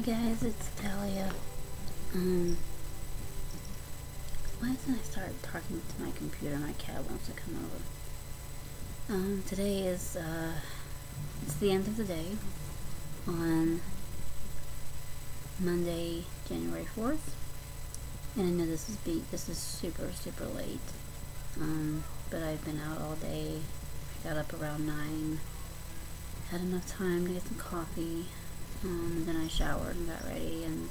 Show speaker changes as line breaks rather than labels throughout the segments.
Hi guys, it's Talia. Why doesn't I start talking to my computer? My cat wants to come over. Today is, it's the end of the day on Monday, January 4th. And I know this is super late. But I've been out all day. I got up around 9. Had enough time to get some coffee. And then I showered and got ready and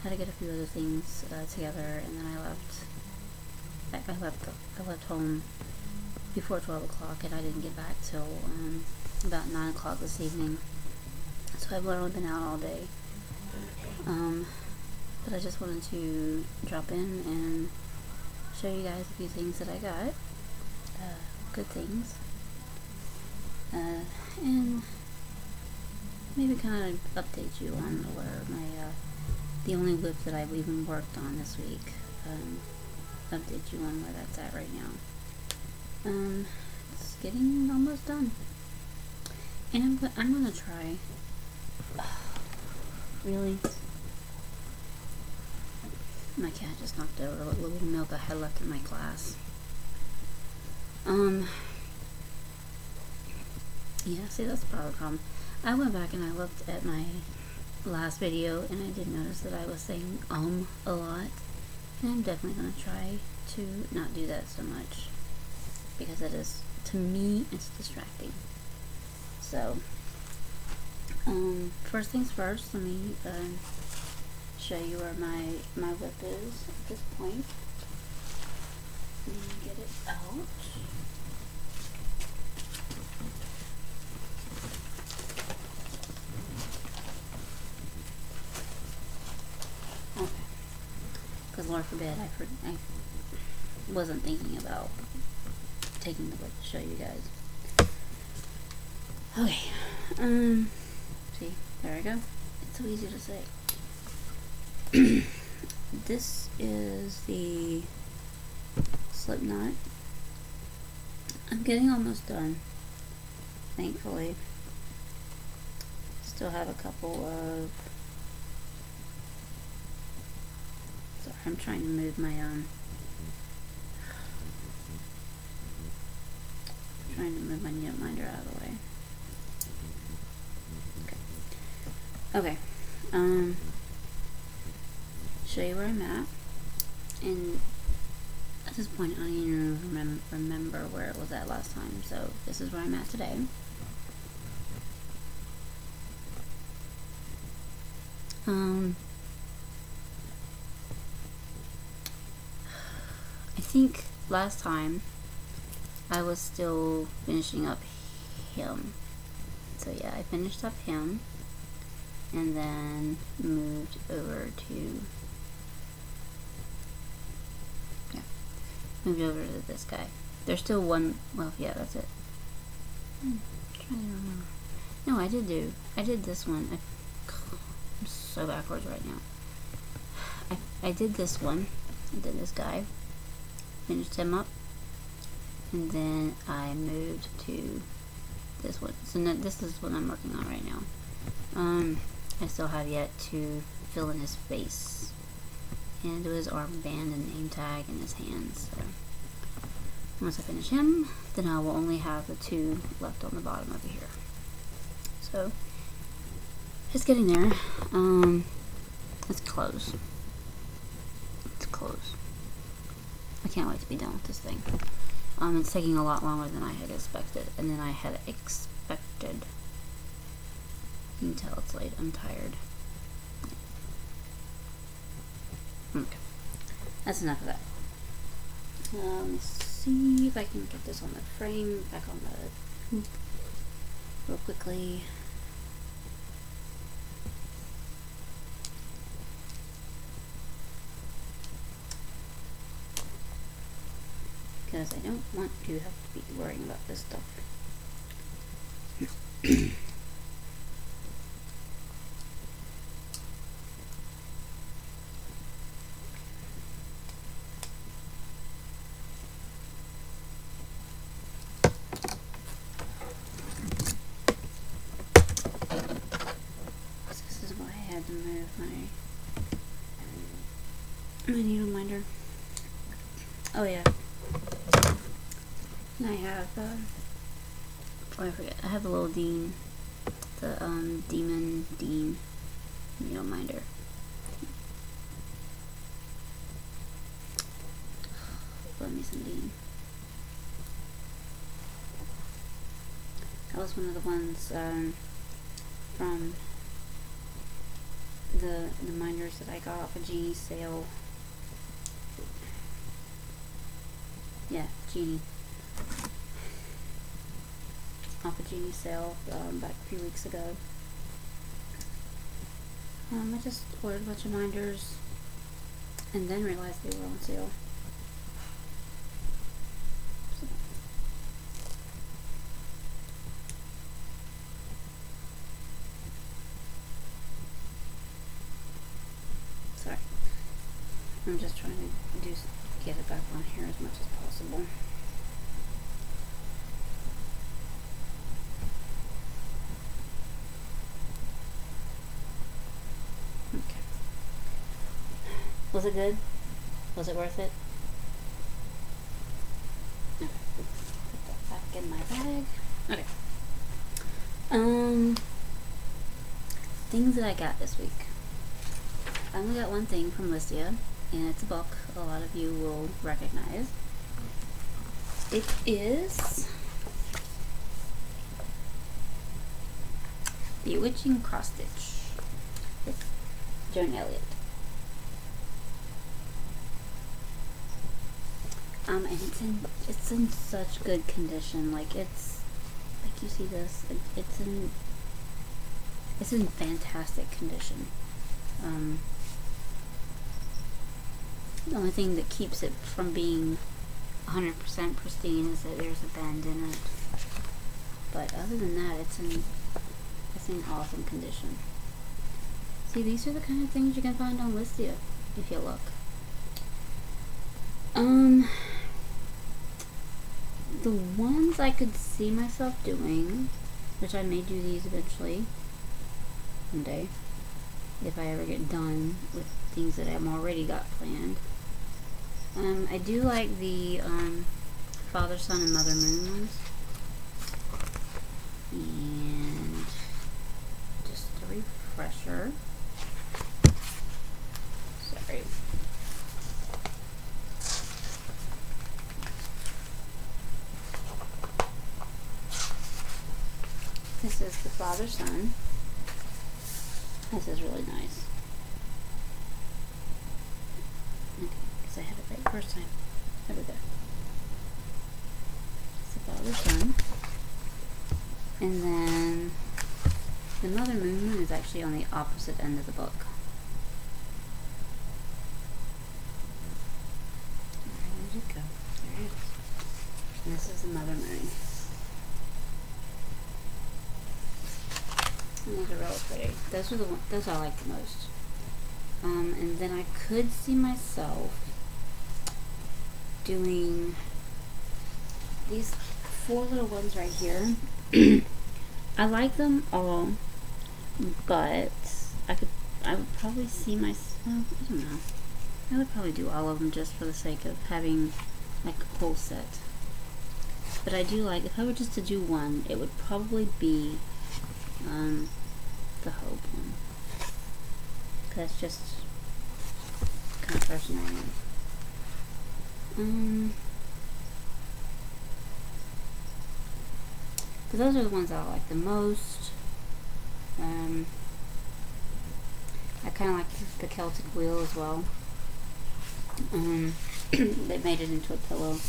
had to get a few other things together, and then I left home before 12 o'clock, and I didn't get back till about 9 o'clock this evening. So I've literally been out all day. But I just wanted to drop in and show you guys a few things that I got. Good things. And maybe kind of update you on where my the only WIP that I've even worked on this week. Update you on where that's at right now. It's getting almost done, and I'm gonna try. Really, my cat just knocked over a little milk I had left in my glass. Yeah, see, that's part of the problem. I went back and I looked at my last video, and I did notice that I was saying a lot, and I'm definitely going to try to not do that so much, because it is, to me, it's distracting. So, first things first, let me show you where my WIP is at this point. Let me get it out. Because Lord forbid, I wasn't thinking about taking the WIP to show you guys. Okay, see, there we go. It's so easy to say. This is the Slipknot. I'm getting almost done, thankfully. Still have a couple of... Sorry, I'm trying to move my note minder out of the way. Okay. Show you where I'm at. And at this point, I don't even remember where it was at last time. So this is where I'm at today. I think last time I was still finishing up him. So yeah, I finished up him and then moved over to this guy. There's still one, well, yeah, that's it. I'm trying to remember. No, I did this one. I'm so backwards right now. I did this one. I did this guy. Finished him up. And then I moved to this one. So now, this is what I'm working on right now. I still have yet to fill in his face and do his armband and name tag and his hands. So once I finish him, then I will only have the 2 left on the bottom over here. So it's getting there. It's close. It's close. I can't wait to be done with this thing. It's taking a lot longer than I had expected, and then I had expected. You can tell it's late. I'm tired. Okay, that's enough of that. Let me see if I can get this on the frame, back on the hoop, real quickly. Because I don't want to have to be worrying about this stuff. This is why I had to move my needle minder. Oh yeah. And I have, oh I forget, I have the little Dean, the Demon Dean needle minder. Love me some Dean. That was one of the ones from the minders that I got off of Genie's sale. Yeah, Genie. Off of Genie's sale back a few weeks ago. I just ordered a bunch of minders and then realized they were on sale. Sorry. I'm just trying to get it back on here as much as possible. Okay. Was it good? Was it worth it? Okay. Put that back in my bag. Okay. Things that I got this week. I only got one thing from Listia, and it's a book a lot of you will recognize. It is Bewitching Cross Stitch with Joan Elliott. And it's in such good condition. Like it's like you see this, it's in fantastic condition. The only thing that keeps it from being 100% pristine is that there's a bend in it. But other than that, it's in awesome condition. See, these are the kind of things you can find on Listia if you look. The ones I could see myself doing, which I may do these eventually, one day, if I ever get done with things that I've already got planned. I do like the Father, Son, and Mother Moon ones. And just a refresher. Sorry. This is the Father, Son. This is really nice. Okay, because I had it right first time. There we go. It's the Father, Son. And then the Mother Moon is actually on the opposite end of the book. Where did it go? There it is. And this is the Mother Moon. And those are really pretty. Those are the ones, those I like the most. And then I could see myself doing these 4 little ones right here. I like them all, but I would probably see myself, I don't know. I would probably do all of them just for the sake of having like a whole set. But I do like, if I were just to do one, it would probably be the Hope one. That's just the kind of person I am. But those are the ones I like the most. I kind of like the Celtic wheel as well. They made it into a pillow.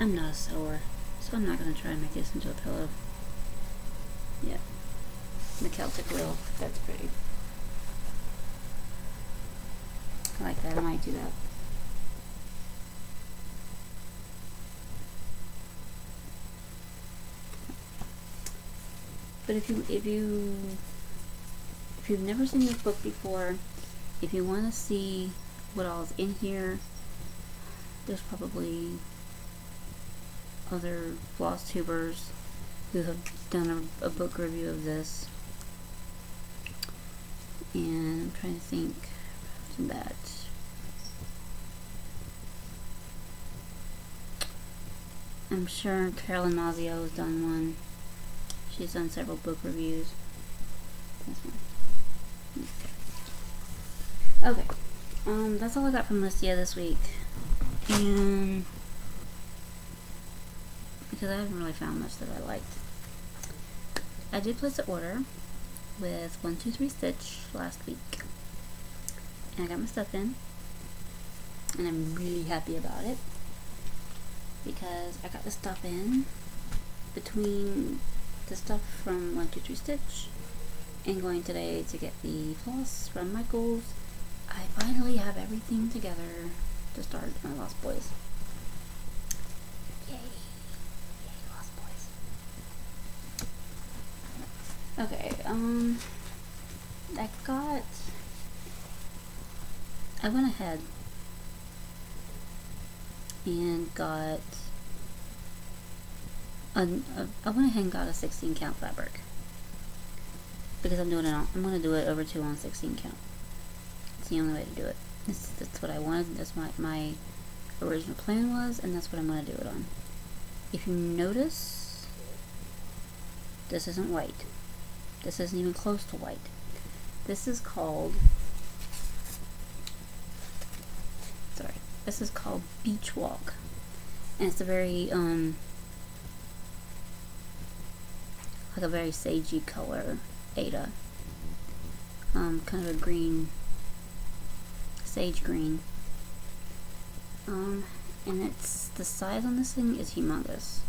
I'm not a sewer, so I'm not going to try and make this into a pillow. Yeah. The Celtic wheel, that's pretty. I like that, I might do that. But if you've never seen this book before, if you want to see what all's in here, there's probably other Flosstubers who have done a book review of this. And I'm trying to think of that. I'm sure Carolyn Mazio has done one. She's done several book reviews. This one. Okay. That's all I got from Listia this week. And because I haven't really found much that I liked. I did place an order with 123 Stitch last week. And I got my stuff in. And I'm really happy about it. Because I got the stuff in between the stuff from 123 Stitch and going today to get the floss from Michael's. I finally have everything together to start my Lost Boys. Yay. Yay, Lost Boys. Okay, I went ahead and got I went ahead and got a 16 count fabric because I'm going to do it over 2 on 16 count. It's the only way to do it. That's what I wanted. That's what my original plan was, and that's what I'm going to do it on. If you notice, this isn't white. This isn't even close to white. This is called Beach Walk, and it's a very like a very sagey color, Ada. Kind of a green, sage green. And it's, the size on this thing is humongous.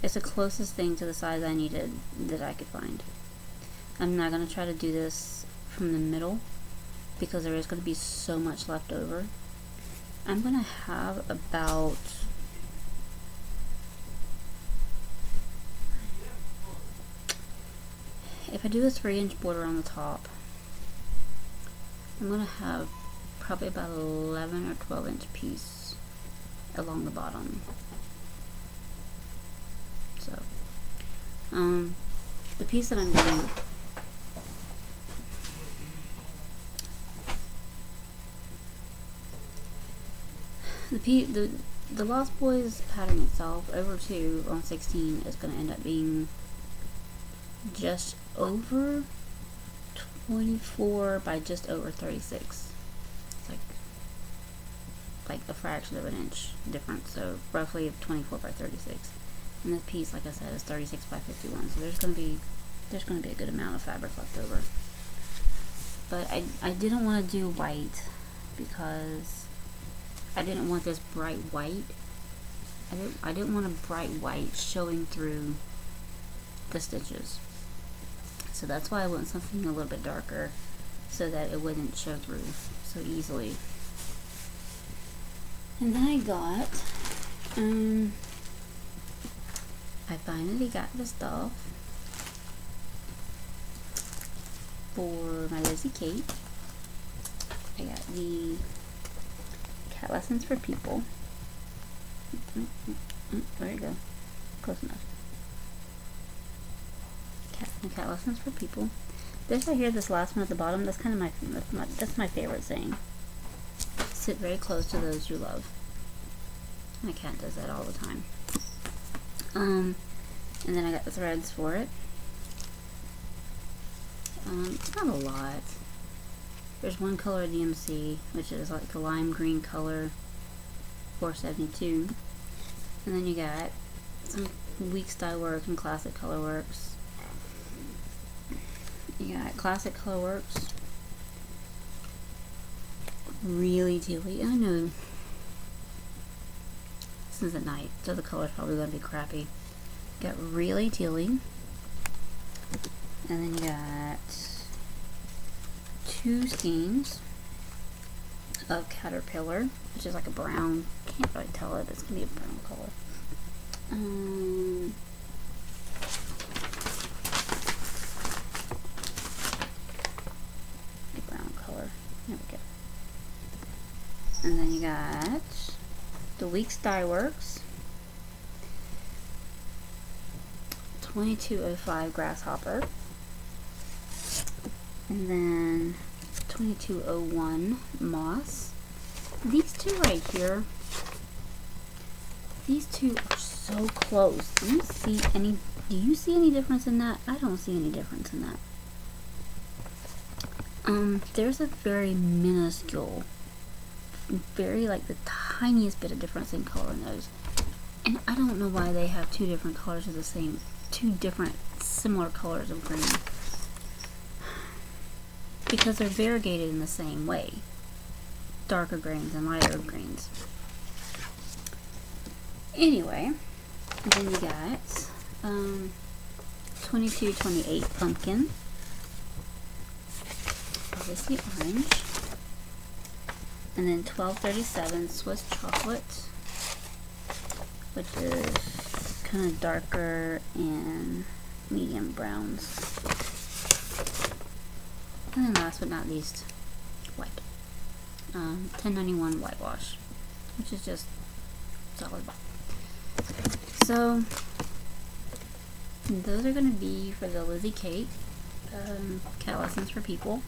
It's the closest thing to the size I needed that I could find. I'm not going to try to do this from the middle because there is going to be so much left over. I'm going to have about if I do a 3-inch border on the top, I'm going to have probably about 11 or 12-inch piece along the bottom. So, the piece that I'm doing, the Lost Boys pattern itself over 2 on 16 is going to end up being just over 24 by just over 36. It's like a fraction of an inch difference, so roughly 24 by 36. And this piece, like I said, is 36 by 51. So there's going to be a good amount of fabric left over. But I didn't want to do white because I didn't want this bright white. I didn't want a bright white showing through the stitches. So that's why I went something a little bit darker so that it wouldn't show through so easily. And then I got, I finally got the stuff for my Lizzie Kate. I got the Cat Lessons for People. There you go. Close enough. Cat Lessons for People. This right here, this last one at the bottom, that's kind of that's my favorite saying. Sit very close to those you love. My cat does that all the time. And then I got the threads for it. It's not a lot. There's one color DMC, which is like a lime green color, 472. And then you got some Weeks Dye Works and Classic Color Works. You got Classic Color Works, really tealy. I know this is at night, so the color's probably going to be crappy. Got really tealy, and then you got 2 skeins of Caterpillar, which is like a brown. Can't really tell it. It's gonna be a brown color. There we go. And then you got the Weeks Dye Works 2205 Grasshopper. And then 2201 moss. These two right here, these two are so close. Do you see any difference in that? I don't see any difference in that. There's a very minuscule, very like the tiniest bit of difference in color in those. And I don't know why they have two different colors of the same, two different similar colors of green. Because they're variegated in the same way. Darker greens and lighter greens. Anyway, then you got 2228 pumpkin. Obviously orange. And then 1237 Swiss chocolate, which is kind of darker and medium browns. And then last but not least, white. 1091 whitewash, which is just solid white. So those are going to be for the Lizzie Kate cat lessons for people.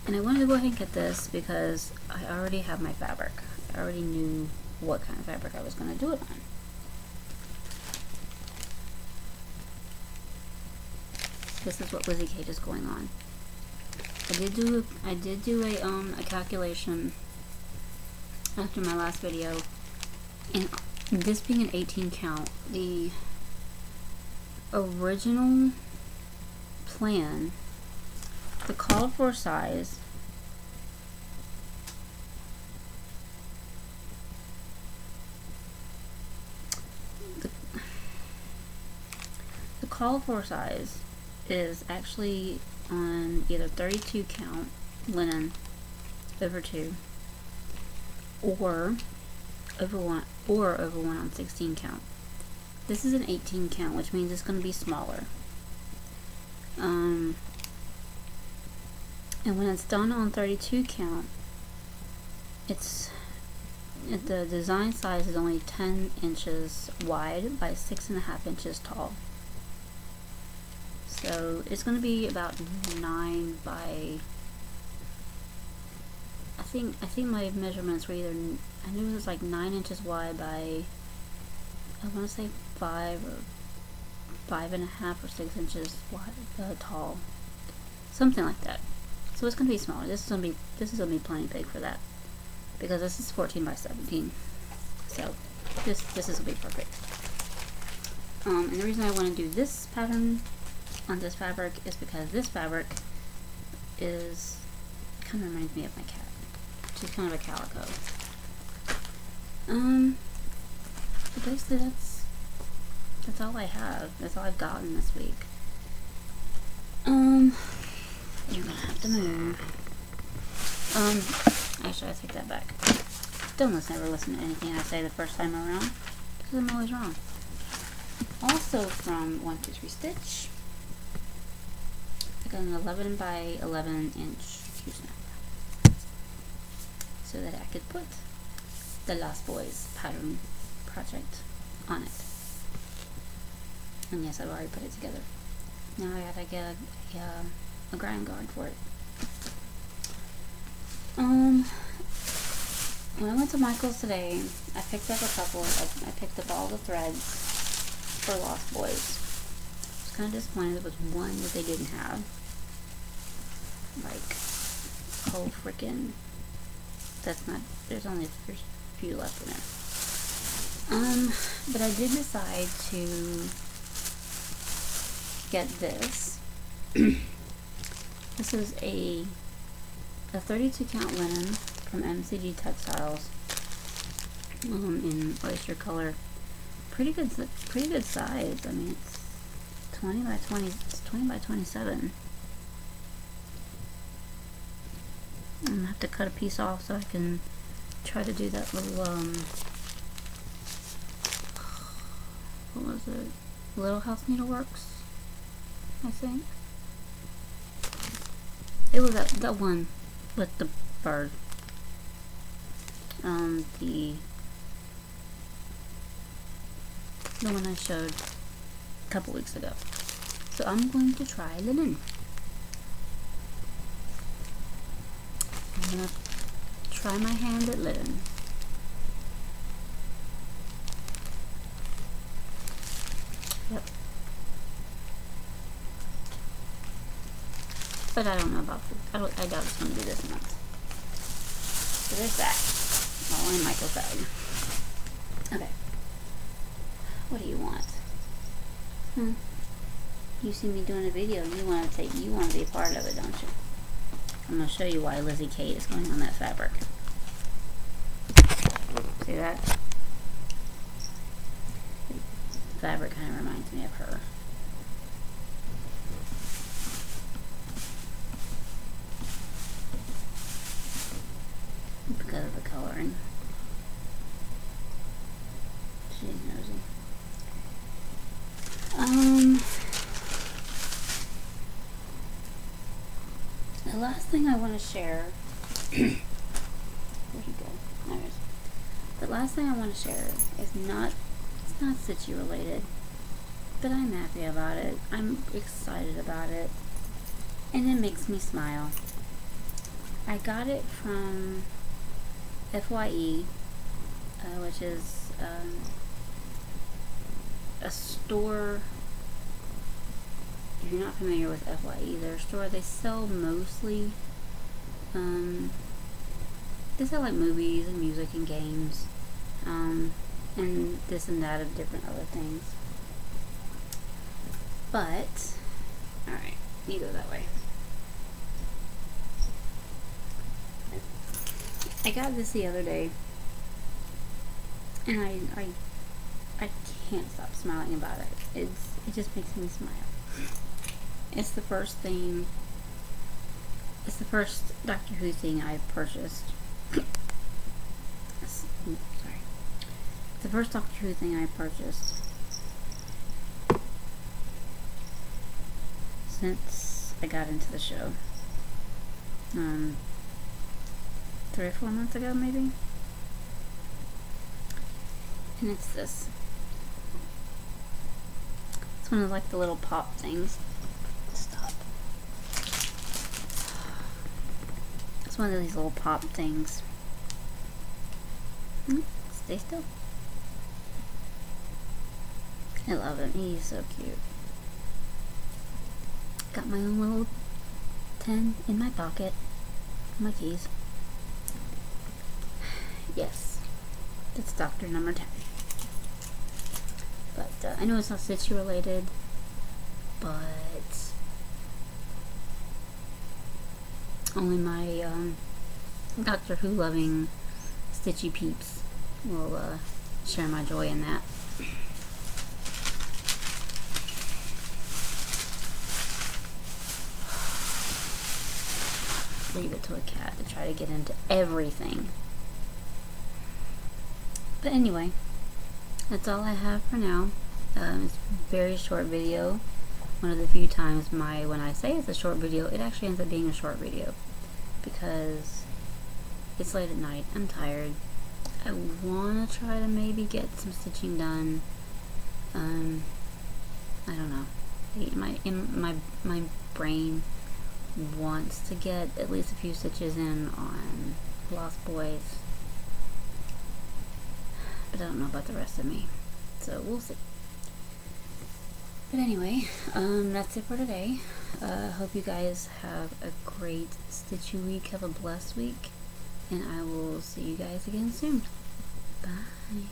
And I wanted to go ahead and get this because I already have my fabric. I already knew what kind of fabric I was going to do it on. This is what Lizzie Kate is going on. I did do a calculation after my last video, and this being an 18 count, the original plan, the called for size, the called for size is actually on either 32 count linen over 2 or over 1 on 16 count. This is an 18 count, which means it's going to be smaller. And when it's done on 32 count, the design size is only 10 inches wide by 6.5 inches tall. So it's going to be about 9 by, I think my measurements were either, I knew it was like 9 inches wide by, I want to say 5 or 5.5 or 6 inches wide, tall, something like that. So it's going to be smaller. This is going to be plenty big for that, because this is 14 by 17. So this is going to be perfect. And the reason I want to do this pattern on this fabric is because this fabric is kind of reminds me of my cat. She's kind of a calico. But basically that's all I have. That's all I've gotten this week. You're gonna have to move. Actually, I take that back. Don't ever listen to anything I say the first time around, because I'm always wrong. Also from 123 Stitch, I got an 11 by 11 inch cue snap, so that I could put the Lost Boys pattern project on it. And yes, I've already put it together. Now I gotta get a grind guard for it. When I went to Michael's today, I picked up I picked up all the threads for Lost Boys. I was kind of disappointed there was one that they didn't have. Like, whole freaking, there's only a few left in there. But I did decide to get this. This is a 32 count linen from MCG Textiles, in oyster color. Pretty good size. I mean, it's 20 by 20. It's 20 by 27. I'm gonna have to cut a piece off so I can try to do that little what was it? Little House Needleworks, I think. It was that one with the bird. The one I showed a couple weeks ago. So I'm going to try linen. gonna try my hand at living. Yep. But I don't know about food. I doubt it's gonna be this month. So there's that. All in Michael's bag. Okay. What do you want? You see me doing a video, you want to be a part of it, don't you? I'm going to show you why Lizzie Kate is going on that fabric. See that? The fabric kind of reminds me of her. Because of the coloring. She's nosy. The last thing I want to share. Where'd he go? There it is. The last thing I want to share is not Stitchy related, but I'm happy about it. I'm excited about it, and it makes me smile. I got it from FYE, which is a store. If you're not familiar with FYE, they're a store. They sell mostly, they sell like movies and music and games, and this and that of different other things. But, alright, you go that way. I got this the other day, and I can't stop smiling about it. It just makes me smile. It's the first Doctor Who thing I've purchased. Sorry. It's the first Doctor Who thing I purchased since I got into the show. 3 or 4 months ago, maybe. And it's this. It's one of like the little pop things. Stop. It's one of these little pop things. Stay still. I love him. He's so cute. Got my own little 10 in my pocket. My keys. Yes. That's Doctor number 10. But I know it's not Stitchy related, but only my Doctor Who loving Stitchy peeps will share my joy in that. Leave it to a cat to try to get into everything. But anyway, that's all I have for now. It's a very short video. One of the few times when I say it's a short video, it actually ends up being a short video. Because it's late at night, I'm tired. I want to try to maybe get some stitching done. I don't know. My brain wants to get at least a few stitches in on Lost Boys. But I don't know about the rest of me. So we'll see. But anyway, that's it for today. Hope you guys have a great stitchy week. Have a blessed week. And I will see you guys again soon. Bye.